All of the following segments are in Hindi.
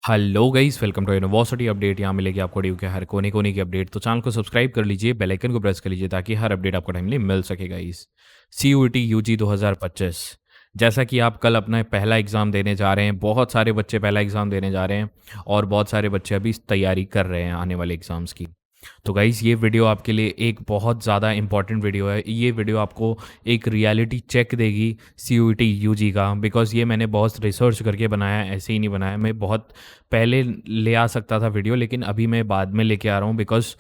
Hello guys, welcome to university update. यहाँ मिलेगी आपको ड्यू के हर कोने कोने की अपडेट। तो चैनल को सब्सक्राइब कर लीजिए, बेल आइकन को प्रेस कर लीजिए ताकि हर अपडेट आपको टाइमली मिल सके गाइस। सीयूईटी यूजी 2025, जैसा कि आप कल अपना पहला एग्ज़ाम देने जा रहे हैं, बहुत सारे बच्चे पहला एग्ज़ाम देने जा रहे हैं और बहुत सारे बच्चे अभी तैयारी कर रहे हैं आने वाले एग्ज़ाम्स की। तो गाइज़, ये वीडियो आपके लिए एक बहुत ज़्यादा इंपॉर्टेंट वीडियो है। ये वीडियो आपको एक रियलिटी चेक देगी सीयूईटी यूजी का, बिकॉज़ ये मैंने बहुत रिसर्च करके बनाया है, ऐसे ही नहीं बनाया। मैं बहुत पहले ले आ सकता था वीडियो, लेकिन अभी मैं बाद में लेके आ रहा हूँ बिकॉज़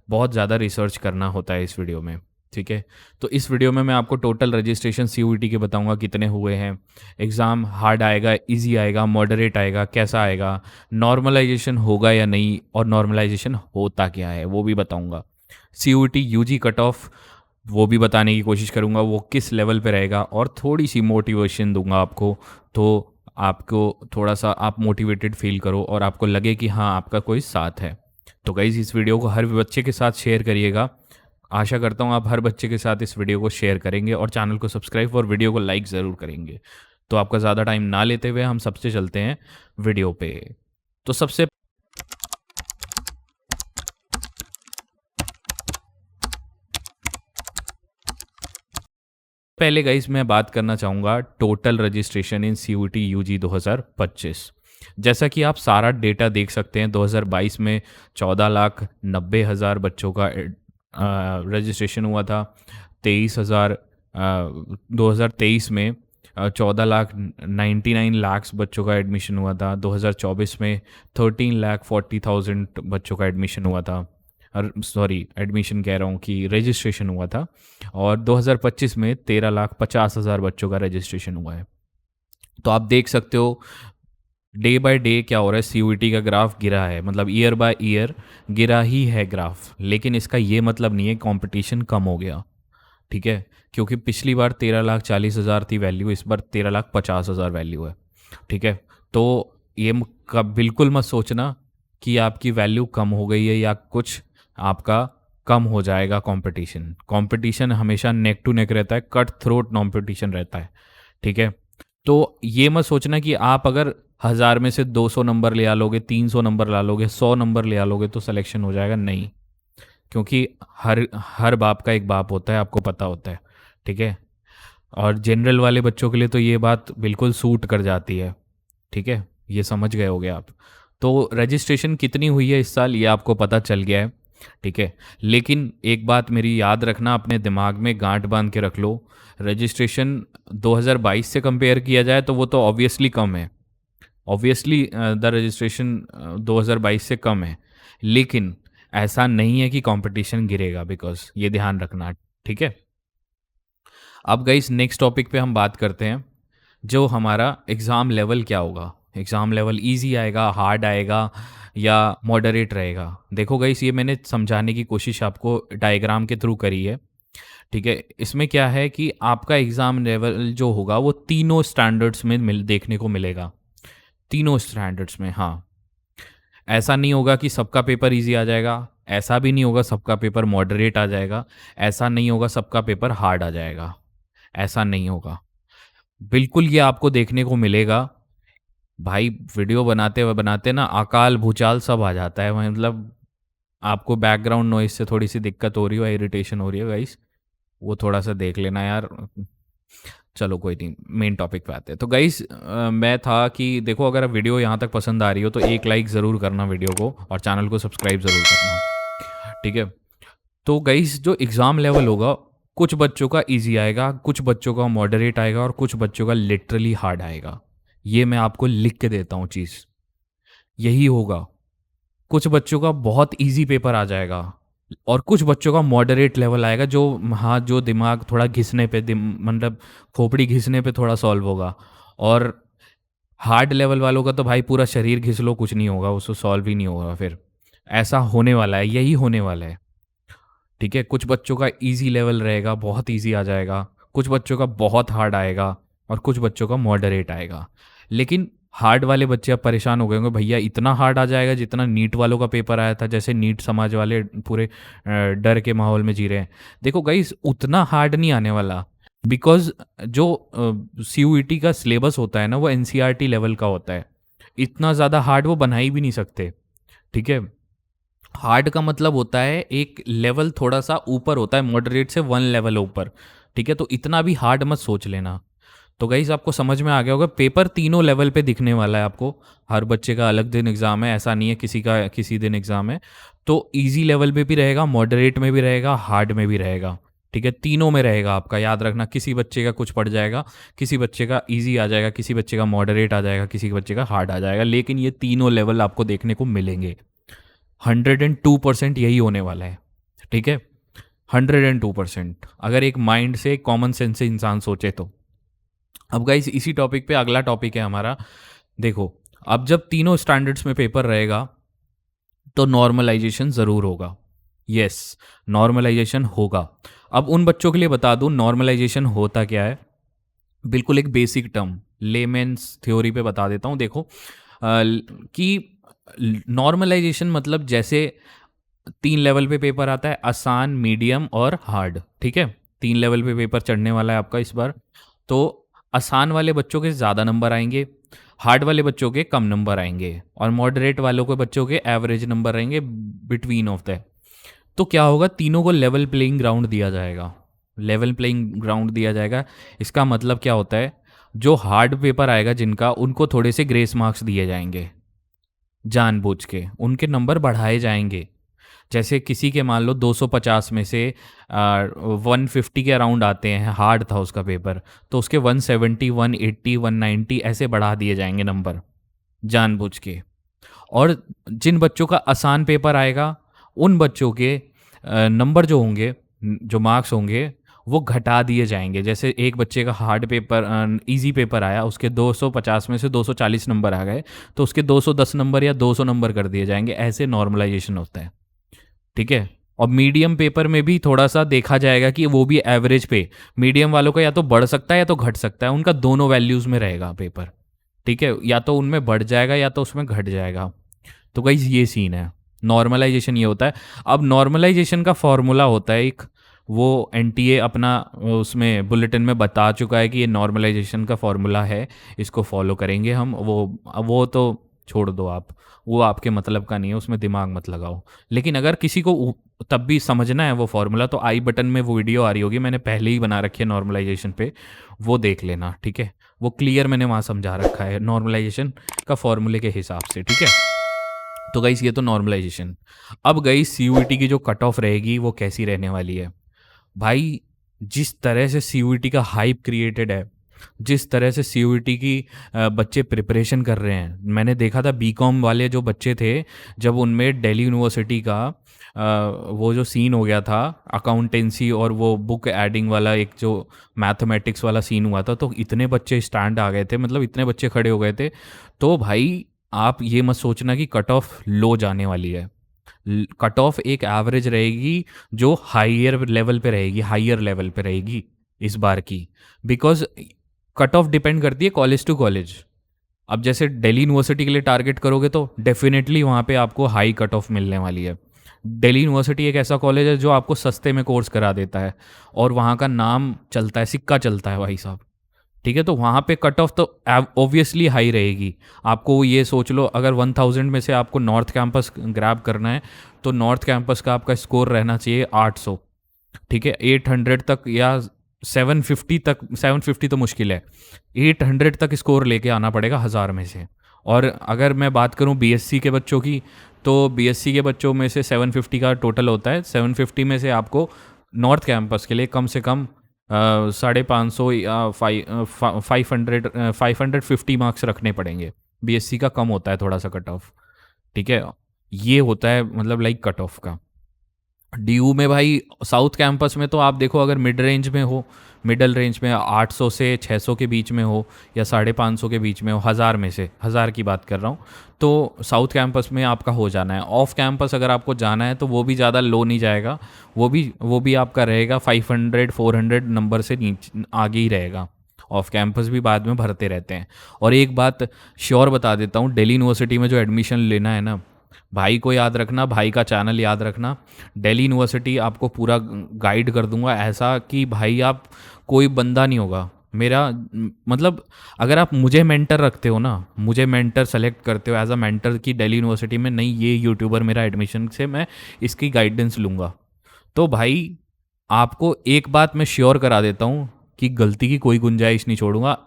बहुत ज़्यादा रिसर्च करना होता है इस वीडियो में। ठीक है, तो इस वीडियो में मैं आपको टोटल रजिस्ट्रेशन सीयूईटी के बताऊंगा कितने हुए हैं, एग्ज़ाम हार्ड आएगा, इजी आएगा, मॉडरेट आएगा, कैसा आएगा, नॉर्मलाइजेशन होगा या नहीं, और नॉर्मलाइजेशन होता क्या है वो भी बताऊंगा। सीयूईटी यूजी कट ऑफ वो भी बताने की कोशिश करूंगा, वो किस लेवल पे रहेगा, और थोड़ी सी मोटिवेशन दूंगा आपको, तो आपको थोड़ा सा आप मोटिवेटेड फील करो और आपको लगे कि हाँ, आपका कोई साथ है। तो गाइज़, इस वीडियो को हर बच्चे के साथ शेयर करिएगा। आशा करता हूँ आप हर बच्चे के साथ इस वीडियो को शेयर करेंगे और चैनल को सब्सक्राइब और वीडियो को लाइक ज़रूर करेंगे। तो आपका ज़्यादा टाइम ना लेते हुए हम सबसे चलते हैं वीडियो पे। तो सबसे पहले गाइस मैं बात करना चाहूँगा total registration in CUET UG 2025। जैसा कि आप सारा डेटा देख सकते हैं, 2022 में 14,90,000 बच्चों का रजिस्ट्रेशन हुआ था। 2023 में 14,99,00,000 बच्चों का एडमिशन हुआ था। 2024 में 13,40,000 बच्चों का एडमिशन हुआ था, सॉरी एडमिशन कह रहा हूँ कि रजिस्ट्रेशन हुआ था। और 2025 में 13,50,000 बच्चों का रजिस्ट्रेशन हुआ है। तो आप देख सकते हो डे बाय डे क्या हो रहा है। सीयूईटी का ग्राफ गिरा है, मतलब ईयर बाय ईयर गिरा ही है ग्राफ, लेकिन इसका ये मतलब नहीं है कंपटीशन कम हो गया। ठीक है, क्योंकि पिछली बार 13,40,000 थी वैल्यू, इस बार 13,50,000 वैल्यू है। ठीक है, तो ये कब बिल्कुल मत सोचना कि आपकी वैल्यू कम हो गई है या कुछ आपका कम हो जाएगा। कंपटीशन कंपटीशन हमेशा नेक टू नेक रहता है, कट थ्रोट कंपटीशन रहता है। ठीक है, तो ये मत सोचना कि आप अगर 1000 में से 200 नंबर ले आ लोगे, 300 नंबर ला लोगे, 100 नंबर ले आ लोगे तो सिलेक्शन हो जाएगा। नहीं, क्योंकि हर हर बाप का एक बाप होता है, आपको पता होता है। ठीक है, और जनरल वाले बच्चों के लिए तो ये बात बिल्कुल सूट कर जाती है। ठीक है, ये समझ गए होगे आप। तो रजिस्ट्रेशन कितनी हुई है इस साल ये आपको पता चल गया है। ठीक है, लेकिन एक बात मेरी याद रखना, अपने दिमाग में गांठ बांध के रख लो। रजिस्ट्रेशन 2022 से कंपेयर किया जाए तो वो तो ऑब्वियसली कम है। ऑब्वियसली द रजिस्ट्रेशन 2022 से कम है, लेकिन ऐसा नहीं है कि कंपटीशन गिरेगा, बिकॉज ये ध्यान रखना। ठीक है, अब गाइस नेक्स्ट टॉपिक पे हम बात करते हैं, जो हमारा एग्ज़ाम लेवल क्या होगा। एग्ज़ाम लेवल इजी आएगा, हार्ड आएगा, या मॉडरेट रहेगा। देखो गाइस, ये मैंने समझाने की कोशिश आपको डायग्राम के थ्रू करी है। ठीक है, इसमें क्या है कि आपका एग्ज़ाम लेवल जो होगा वो तीनों स्टैंडर्ड्स में देखने को मिलेगा। तीनों स्टैंडर्ड्स में, हाँ। ऐसा नहीं होगा कि सबका पेपर इजी आ जाएगा, ऐसा भी नहीं होगा सबका पेपर मॉडरेट आ जाएगा, ऐसा नहीं होगा सबका पेपर हार्ड आ जाएगा, ऐसा नहीं होगा। बिल्कुल ये आपको देखने को मिलेगा। भाई, वीडियो बनाते बनाते ना अकाल भूचाल सब आ जाता है, मतलब आपको बैकग्राउंड नॉइज से थोड़ी सी दिक्कत हो रही हो, इरिटेशन हो रही है गाइस, वो थोड़ा सा देख लेना यार। चलो कोई नहीं, मेन टॉपिक पे आते हैं। तो गाइस, मैं था कि देखो, अगर वीडियो यहाँ तक पसंद आ रही हो तो एक लाइक ज़रूर करना वीडियो को, और चैनल को सब्सक्राइब ज़रूर करना। ठीक है, तो गाइस जो एग्ज़ाम लेवल होगा, कुछ बच्चों का इजी आएगा, कुछ बच्चों का मॉडरेट आएगा, और कुछ बच्चों का लिटरली हार्ड आएगा। ये मैं आपको लिख के देता हूँ चीज़, यही होगा। कुछ बच्चों का बहुत इजी पेपर आ जाएगा और कुछ बच्चों का मॉडरेट लेवल आएगा, जो हाँ, जो दिमाग थोड़ा घिसने पे, मतलब खोपड़ी घिसने पे थोड़ा सॉल्व होगा। और हार्ड लेवल वालों का तो भाई पूरा शरीर घिस लो, कुछ नहीं होगा, उसको सॉल्व ही नहीं होगा फिर। ऐसा होने वाला है, यही होने वाला है। ठीक है, कुछ बच्चों का इजी लेवल रहेगा, बहुत इजी आ जाएगा, कुछ बच्चों का बहुत हार्ड आएगा, और कुछ बच्चों का मॉडरेट आएगा। लेकिन हार्ड वाले बच्चे अब परेशान हो गए होंगे, भैया इतना हार्ड आ जाएगा जितना नीट वालों का पेपर आया था, जैसे नीट समाज वाले पूरे डर के माहौल में जी रहे हैं। देखो गाइस, उतना हार्ड नहीं आने वाला, बिकॉज जो सीयूईटी का सिलेबस होता है ना, वो एनसीईआरटी लेवल का होता है। इतना ज़्यादा हार्ड वो बना ही भी नहीं सकते, ठीक है। हार्ड का मतलब होता है एक लेवल थोड़ा सा ऊपर होता है, मॉडरेट से 1 लेवल ऊपर, ठीक है। तो इतना भी हार्ड मत सोच लेना। तो गाइस आपको समझ में आ गया होगा, पेपर तीनों लेवल पे दिखने वाला है आपको। हर बच्चे का अलग दिन एग्ज़ाम है, ऐसा नहीं है किसी का किसी दिन एग्ज़ाम है। तो इजी लेवल पे भी रहेगा, मॉडरेट में भी रहेगा, हार्ड में भी रहेगा, ठीक है। तीनों में रहेगा आपका, याद रखना। किसी बच्चे का कुछ पड़ जाएगा, किसी बच्चे का इजी आ जाएगा, किसी बच्चे का मॉडरेट आ जाएगा, किसी बच्चे का हार्ड आ जाएगा, लेकिन ये तीनों लेवल आपको देखने को मिलेंगे। 102% यही होने वाला है, ठीक है। 102%, अगर एक माइंड से कॉमन सेंस से इंसान सोचे तो। अब गाइस इसी टॉपिक पे अगला टॉपिक है हमारा। देखो, अब जब तीनों स्टैंडर्ड्स में पेपर रहेगा तो नॉर्मलाइजेशन ज़रूर होगा। यस, नॉर्मलाइजेशन होगा। अब उन बच्चों के लिए बता दूं नॉर्मलाइजेशन होता क्या है। बिल्कुल एक बेसिक टर्म लेमेंस थ्योरी पे बता देता हूँ। देखो कि नॉर्मलाइजेशन मतलब जैसे 3 लेवल पे पेपर आता है, आसान, मीडियम और हार्ड, ठीक है। 3 लेवल पे पेपर चढ़ने वाला है आपका इस बार। तो आसान वाले बच्चों के ज़्यादा नंबर आएंगे, हार्ड वाले बच्चों के कम नंबर आएंगे, और मॉडरेट वालों के बच्चों के एवरेज नंबर रहेंगे बिटवीन ऑफ द। तो क्या होगा, तीनों को लेवल प्लेइंग ग्राउंड दिया जाएगा। लेवल प्लेइंग ग्राउंड दिया जाएगा, इसका मतलब क्या होता है, जो हार्ड पेपर आएगा जिनका, उनको थोड़े से ग्रेस मार्क्स दिए जाएंगे, जानबूझ के उनके नंबर बढ़ाए जाएंगे। जैसे किसी के मान लो 250 में से 150 के अराउंड आते हैं, हार्ड था उसका पेपर, तो उसके 170, 180, 190 ऐसे बढ़ा दिए जाएंगे नंबर, जानबूझ के। और जिन बच्चों का आसान पेपर आएगा उन बच्चों के नंबर जो होंगे, जो मार्क्स होंगे, वो घटा दिए जाएंगे। जैसे एक बच्चे का हार्ड पेपर, इजी पेपर आया, उसके 250 में से 240 नंबर आ गए, तो उसके 210 नंबर या 200 नंबर कर दिए जाएंगे। ऐसे नॉर्मलाइजेशन होता है, ठीक है। और मीडियम पेपर में भी थोड़ा सा देखा जाएगा कि वो भी एवरेज पे, मीडियम वालों का या तो बढ़ सकता है या तो घट सकता है, उनका दोनों वैल्यूज़ में रहेगा पेपर, ठीक है। या तो उनमें बढ़ जाएगा या तो उसमें घट जाएगा। तो गाइस ये सीन है, नॉर्मलाइजेशन ये होता है। अब नॉर्मलाइजेशन का फॉर्मूला होता है एक, वो एनटीए अपना उसमें बुलेटिन में बता चुका है कि ये नॉर्मलाइजेशन का फॉर्मूला है, इसको फॉलो करेंगे हम। वो तो छोड़ दो आप, वो आपके मतलब का नहीं है, उसमें दिमाग मत लगाओ। लेकिन अगर किसी को तब भी समझना है वो फॉर्मूला, तो आई बटन में वो वीडियो आ रही होगी, मैंने पहले ही बना रखी है नॉर्मलाइजेशन पे, वो देख लेना, ठीक है। वो क्लियर मैंने वहाँ समझा रखा है नॉर्मलाइजेशन का फॉर्मूले के हिसाब से, ठीक है। तो गाइस ये तो नॉर्मलाइजेशन। अब गाइस सीयूईटी की जो कट ऑफ रहेगी वो कैसी रहने वाली है भाई। जिस तरह से सीयूईटी का हाइप क्रिएटेड है, जिस तरह से सीयूईटी की बच्चे प्रिपरेशन कर रहे हैं, मैंने देखा था बीकॉम वाले जो बच्चे थे, जब उनमें दिल्ली यूनिवर्सिटी का वो जो सीन हो गया था अकाउंटेंसी और वो बुक एडिंग वाला, एक जो मैथमेटिक्स वाला सीन हुआ था, तो इतने बच्चे स्टैंड आ गए थे, मतलब इतने बच्चे खड़े हो गए थे। तो भाई आप ये मत सोचना कि कट ऑफ लो जाने वाली है। कट ऑफ एक एवरेज रहेगी जो हायर लेवल पे रहेगी, हायर लेवल पे रहेगी इस बार की। बिकॉज कट ऑफ डिपेंड करती है कॉलेज टू कॉलेज। अब जैसे दिल्ली यूनिवर्सिटी के लिए टारगेट करोगे तो डेफिनेटली वहाँ पे आपको हाई कट ऑफ मिलने वाली है। दिल्ली यूनिवर्सिटी एक ऐसा कॉलेज है जो आपको सस्ते में कोर्स करा देता है, और वहाँ का नाम चलता है, सिक्का चलता है भाई साहब, ठीक है। तो वहाँ पे कट ऑफ तो ऑब्वियसली हाई रहेगी। आपको ये सोच लो, अगर 1000 में से आपको नॉर्थ कैंपस ग्रैब करना है, तो नॉर्थ कैंपस का आपका स्कोर रहना चाहिए 800, ठीक है। 800 तक या 750 तक, 750 तो मुश्किल है, 800 तक स्कोर लेके आना पड़ेगा 1000 में से। और अगर मैं बात करूं बीएससी के बच्चों की, तो बीएससी के बच्चों में से 750 का टोटल होता है। 750 में से आपको नॉर्थ कैंपस के लिए कम से कम 550 या 550 मार्क्स रखने पड़ेंगे। बीएससी का कम होता है थोड़ा सा कट ऑफ, ठीक है। ये होता है मतलब लाइक कट ऑफ का। डीयू में भाई, साउथ कैंपस में तो आप देखो, अगर मिड रेंज में हो, मिडल रेंज में 800 से 600 के बीच में हो, या 550 के बीच में हो, 1000 में से, 1000 की बात कर रहा हूँ, तो साउथ कैंपस में आपका हो जाना है। ऑफ कैंपस अगर आपको जाना है तो वो भी ज़्यादा लो नहीं जाएगा, वो भी आपका रहेगा 500 400 नंबर से नीचे आगे ही रहेगा। ऑफ कैंपस भी बाद में भरते रहते हैं। और एक बात श्योर बता देता हूँ, दिल्ली यूनिवर्सिटी में जो एडमिशन लेना है ना, भाई को याद रखना, भाई का चैनल याद रखना। दिल्ली यूनिवर्सिटी आपको पूरा गाइड कर दूंगा, ऐसा कि भाई आप, कोई बंदा नहीं होगा मेरा मतलब अगर आप मुझे मेंटर रखते हो ना, मुझे मेंटर सेलेक्ट करते हो एज अ मेंटर की दिल्ली यूनिवर्सिटी में, नहीं ये यूट्यूबर मेरा एडमिशन से मैं इसकी गाइडेंस लूँगा, तो भाई आपको एक बात मैं श्योर करा देता हूँ कि गलती की कोई गुंजाइश नहीं छोड़ूंगा।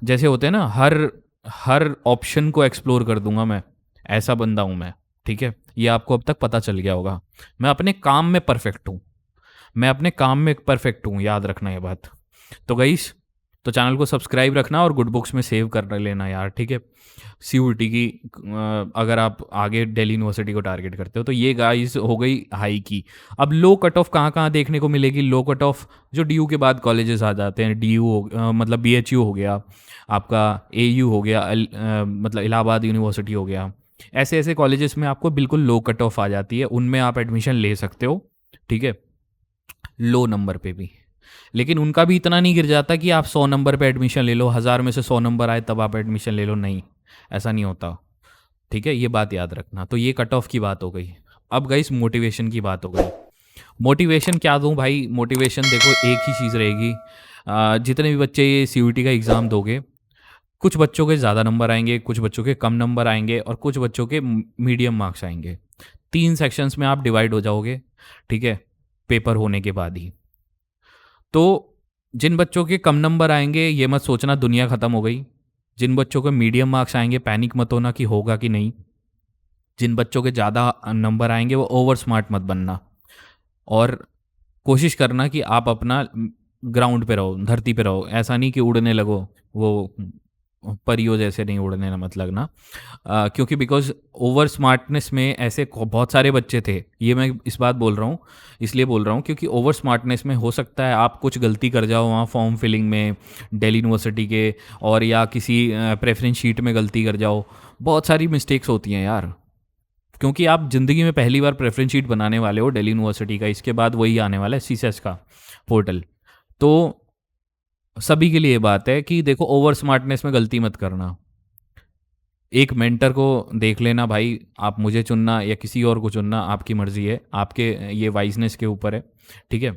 जैसे होते हैं ना, हर हर ऑप्शन को एक्सप्लोर कर दूंगा मैं, ऐसा बंदा हूँ मैं। ठीक है, ये आपको अब तक पता चल गया होगा। मैं अपने काम में परफेक्ट हूँ, मैं अपने काम में परफेक्ट हूँ, याद रखना ये बात। तो गाइस, तो चैनल को सब्सक्राइब रखना और गुड बुक्स में सेव कर लेना यार, ठीक है। सीयूटी की अगर आप आगे दिल्ली यूनिवर्सिटी को टारगेट करते हो, तो ये गाइस हो गई हाई की। अब लो कट ऑफ कहाँ कहाँ देखने को मिलेगी? लो कट ऑफ जो डीयू के बाद कॉलेजेस आ जाते हैं, डीयू मतलब बीएचयू हो गया आपका, एयू हो गया, मतलब इलाहाबाद यूनिवर्सिटी हो गया, ऐसे ऐसे कॉलेजेस में आपको बिल्कुल लो कट ऑफ आ जाती है, उनमें आप एडमिशन ले सकते हो, ठीक है, लो नंबर पे भी। लेकिन उनका भी इतना नहीं गिर जाता कि आप 100 नंबर पे एडमिशन ले लो, 1000 में से 100 नंबर आए तब आप एडमिशन ले लो, नहीं, ऐसा नहीं होता। ठीक है, ये बात याद रखना। तो ये कट ऑफ की बात हो गई। अब गई मोटिवेशन की बात हो गई। मोटिवेशन क्या दूं भाई? मोटिवेशन देखो एक ही चीज़ रहेगी। जितने भी बच्चे ये सीयूटी का एग्ज़ाम दोगे, कुछ बच्चों के ज़्यादा नंबर आएंगे, कुछ बच्चों के कम नंबर आएंगे और कुछ बच्चों के मीडियम मार्क्स आएंगे। 3 सेक्शंस में आप डिवाइड हो जाओगे, ठीक है, पेपर होने के बाद ही। तो जिन बच्चों के कम नंबर आएंगे ये मत सोचना दुनिया ख़त्म हो गई। जिन बच्चों के मीडियम मार्क्स आएंगे पैनिक मत होना कि होगा कि नहीं। जिन बच्चों के ज़्यादा नंबर आएंगे वो ओवर स्मार्ट मत बनना, और कोशिश करना कि आप अपना ग्राउंड पे रहो, धरती पे रहो। ऐसा नहीं कि उड़ने लगो, वो परियों जैसे नहीं उड़ने ना मत लगना। क्योंकि बिकॉज ओवर स्मार्टनेस में ऐसे बहुत सारे बच्चे थे, ये मैं इस बात बोल रहा हूँ, इसलिए बोल रहा हूँ क्योंकि ओवर स्मार्टनेस में हो सकता है आप कुछ गलती कर जाओ वहाँ फॉर्म फिलिंग में दिल्ली यूनिवर्सिटी के, और या किसी प्रेफरेंस शीट में गलती कर जाओ। बहुत सारी मिस्टेक्स होती हैं यार, क्योंकि आप ज़िंदगी में पहली बार प्रेफरेंस शीट बनाने वाले हो दिल्ली यूनिवर्सिटी का, इसके बाद वही आने वाला है सीसेस का पोर्टल। तो सभी के लिए बात है कि देखो ओवर स्मार्टनेस में गलती मत करना। एक मेंटर को देख लेना भाई, आप मुझे चुनना या किसी और को चुनना आपकी मर्जी है, आपके ये वाइजनेस के ऊपर है, ठीक है।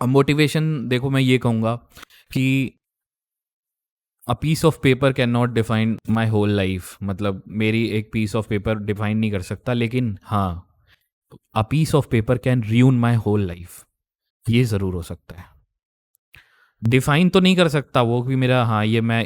अब मोटिवेशन देखो मैं ये कहूँगा कि a piece of paper can not define my whole life, मतलब मेरी एक पीस ऑफ पेपर डिफाइन नहीं कर सकता, लेकिन हाँ a piece of paper can ruin my whole life, ये ज़रूर हो सकता है। डिफाइन तो नहीं कर सकता वो कि मेरा, हाँ ये मैं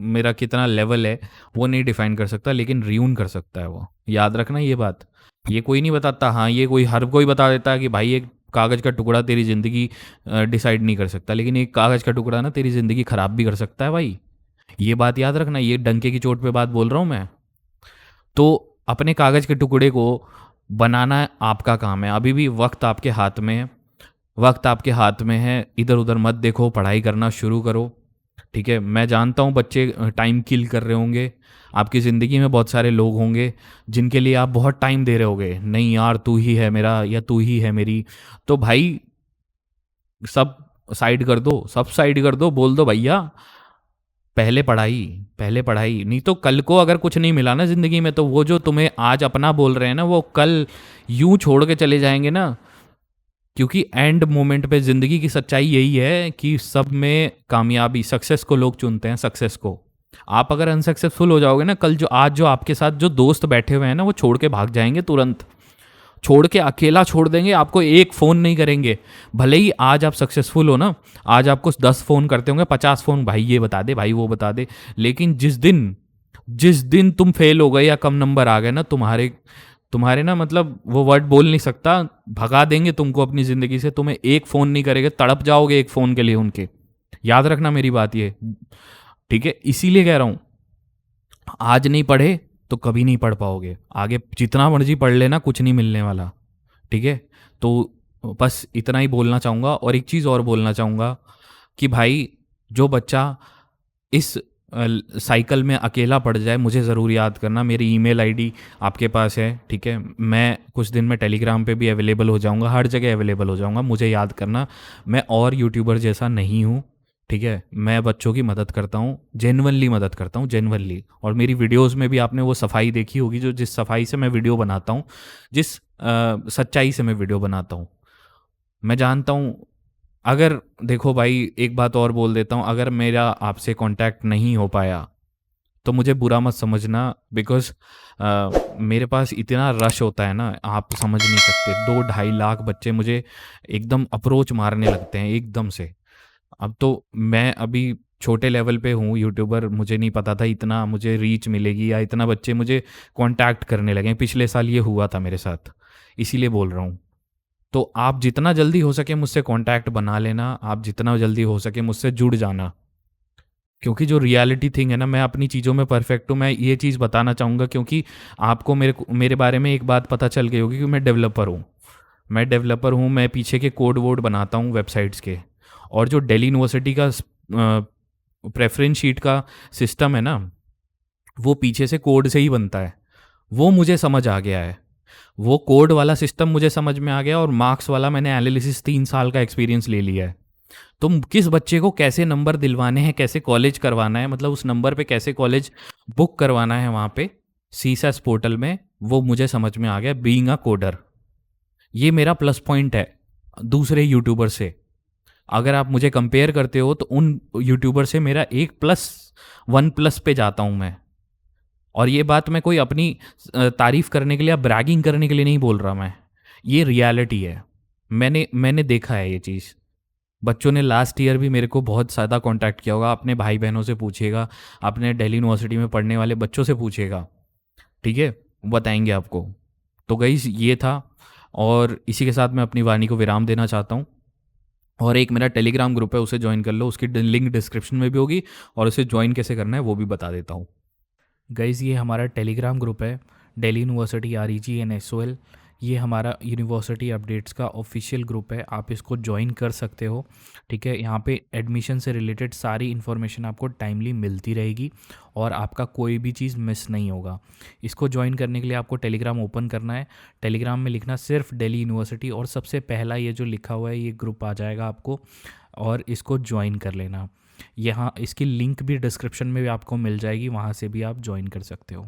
मेरा कितना लेवल है वो नहीं डिफाइन कर सकता, लेकिन र्यून कर सकता है वो, याद रखना ये बात। ये कोई नहीं बताता, हाँ ये कोई हर कोई बता देता है कि भाई एक कागज़ का टुकड़ा तेरी ज़िंदगी डिसाइड नहीं कर सकता, लेकिन एक कागज़ का टुकड़ा ना तेरी ज़िंदगी ख़राब भी कर सकता है भाई। ये बात याद रखना, ये डंके की चोट पे बात बोल रहा हूँ मैं। तो अपने कागज़ के टुकड़े को बनाना आपका काम है, अभी भी वक्त आपके हाथ में है, वक्त आपके हाथ में है, इधर उधर मत देखो, पढ़ाई करना शुरू करो, ठीक है। मैं जानता हूँ बच्चे टाइम किल कर रहे होंगे, आपकी ज़िंदगी में बहुत सारे लोग होंगे जिनके लिए आप बहुत टाइम दे रहे होगे, नहीं यार तू ही है मेरा या तू ही है मेरी, तो भाई सब साइड कर दो, सब साइड कर दो, बोल दो भैया पहले पढ़ाई, पहले पढ़ाई। नहीं तो कल को अगर कुछ नहीं मिला ना ज़िंदगी में, तो वो जो तुम्हें आज अपना बोल रहे हैं ना, वो कल यूं छोड़ के चले जाएंगे ना। क्योंकि एंड मोमेंट पे ज़िंदगी की सच्चाई यही है कि सब में कामयाबी, सक्सेस को लोग चुनते हैं, सक्सेस को। आप अगर अनसक्सेसफुल हो जाओगे ना, कल जो आज जो आपके साथ जो दोस्त बैठे हुए हैं ना, वो छोड़ के भाग जाएंगे तुरंत, छोड़ के अकेला छोड़ देंगे आपको, एक फ़ोन नहीं करेंगे। भले ही आज आप सक्सेसफुल हो ना, आज आपको 10 फ़ोन करते होंगे, 50 फ़ोन, भाई ये बता दे, भाई वो बता दे, लेकिन जिस दिन तुम फेल हो गए या कम नंबर आ गए ना, तुम्हारे तुम्हारे ना मतलब वो वर्ड बोल नहीं सकता, भगा देंगे तुमको अपनी ज़िंदगी से, तुम्हें एक फ़ोन नहीं करेंगे, तड़प जाओगे एक फ़ोन के लिए उनके। याद रखना मेरी बात ये, ठीक है। इसीलिए कह रहा हूँ आज नहीं पढ़े तो कभी नहीं पढ़ पाओगे, आगे जितना मर्जी पढ़ लेना कुछ नहीं मिलने वाला, ठीक है। तो बस इतना ही बोलना चाहूँगा, और एक चीज़ और बोलना चाहूँगा कि भाई जो बच्चा इस साइकिल में अकेला पड़ जाए, मुझे ज़रूर याद करना, मेरी ईमेल आईडी आपके पास है, ठीक है। मैं कुछ दिन में टेलीग्राम पे भी अवेलेबल हो जाऊँगा, हर जगह अवेलेबल हो जाऊँगा, मुझे याद करना। मैं और यूट्यूबर जैसा नहीं हूँ, ठीक है। मैं बच्चों की मदद करता हूँ, जेन्युइनली मदद करता हूँ, जेन्युइनली। और मेरी वीडियोस में भी आपने वो सफाई देखी होगी, जो जिस सफाई से मैं वीडियो बनाता हूँ, जिस सच्चाई से मैं वीडियो बनाता हूँ, मैं जानता हूँ अगर देखो भाई, एक बात और बोल देता हूँ, अगर मेरा आपसे कांटेक्ट नहीं हो पाया तो मुझे बुरा मत समझना, बिकॉज़ मेरे पास इतना रश होता है ना, आप समझ नहीं सकते। 2-2.5 लाख बच्चे मुझे एकदम अप्रोच मारने लगते हैं एकदम से। अब तो मैं अभी छोटे लेवल पे हूँ यूट्यूबर, मुझे नहीं पता था इतना मुझे रीच मिलेगी या इतना बच्चे मुझे कांटेक्ट करने लगे। पिछले साल ये हुआ था मेरे साथ, इसीलिए बोल रहा हूँ। तो आप जितना जल्दी हो सके मुझसे कांटेक्ट बना लेना, आप जितना जल्दी हो सके मुझसे जुड़ जाना। क्योंकि जो रियलिटी थिंग है ना, मैं अपनी चीज़ों में परफेक्ट हूँ, मैं ये चीज़ बताना चाहूँगा, क्योंकि आपको मेरे बारे में एक बात पता चल गई होगी कि मैं डेवलपर हूँ, मैं पीछे के कोड वोड बनाता हूँ वेबसाइट्स के। और जो दिल्ली यूनिवर्सिटी का प्रेफरेंस शीट का सिस्टम है ना, वो पीछे से कोड से ही बनता है। वो मुझे समझ आ गया है, वो कोड वाला सिस्टम मुझे समझ में आ गया, और मार्क्स वाला मैंने एनालिसिस 3 साल का एक्सपीरियंस ले लिया है। तो किस बच्चे को कैसे नंबर दिलवाने हैं, कैसे कॉलेज करवाना है, मतलब उस नंबर पे कैसे कॉलेज बुक करवाना है वहाँ पे सीसैस पोर्टल में, वो मुझे समझ में आ गया बीइंग अ कोडर। ये मेरा प्लस पॉइंट है दूसरे यूट्यूबर से। अगर आप मुझे कंपेयर करते हो तो उन यूट्यूबर से मेरा 1+1+ पे जाता हूँ मैं। और ये बात मैं कोई अपनी तारीफ करने के लिए या ब्रैगिंग करने के लिए नहीं बोल रहा मैं, ये रियलिटी है। मैंने देखा है ये चीज़। बच्चों ने लास्ट ईयर भी मेरे को बहुत ज़्यादा कांटेक्ट किया होगा, अपने भाई बहनों से पूछिएगा, अपने दिल्ली यूनिवर्सिटी में पढ़ने वाले बच्चों से पूछिएगा, ठीक है, बताएंगे आपको। तो गाइस ये था, और इसी के साथ मैं अपनी वाणी को विराम देना चाहता हूँ। और एक मेरा टेलीग्राम ग्रुप है, उसे ज्वाइन कर लो, उसकी लिंक डिस्क्रिप्शन में भी होगी, और उसे ज्वाइन कैसे करना है वो भी बता देता हूँ। गाइज़ ये हमारा टेलीग्राम ग्रुप है, दिल्ली यूनिवर्सिटी REGNSOL। ये हमारा यूनिवर्सिटी अपडेट्स का ऑफिशियल ग्रुप है, आप इसको ज्वाइन कर सकते हो। ठीक है, यहाँ पे एडमिशन से रिलेटेड सारी इन्फॉर्मेशन आपको टाइमली मिलती रहेगी और आपका कोई भी चीज़ मिस नहीं होगा। इसको ज्वाइन करने के लिए आपको टेलीग्राम ओपन करना है, टेलीग्राम में लिखना सिर्फ दिल्ली यूनिवर्सिटी, और सबसे पहला ये जो लिखा हुआ है ये ग्रुप आ जाएगा आपको, और इसको ज्वाइन कर लेना। यहाँ इसकी लिंक भी डिस्क्रिप्शन में भी आपको मिल जाएगी, वहाँ से भी आप ज्वाइन कर सकते हो।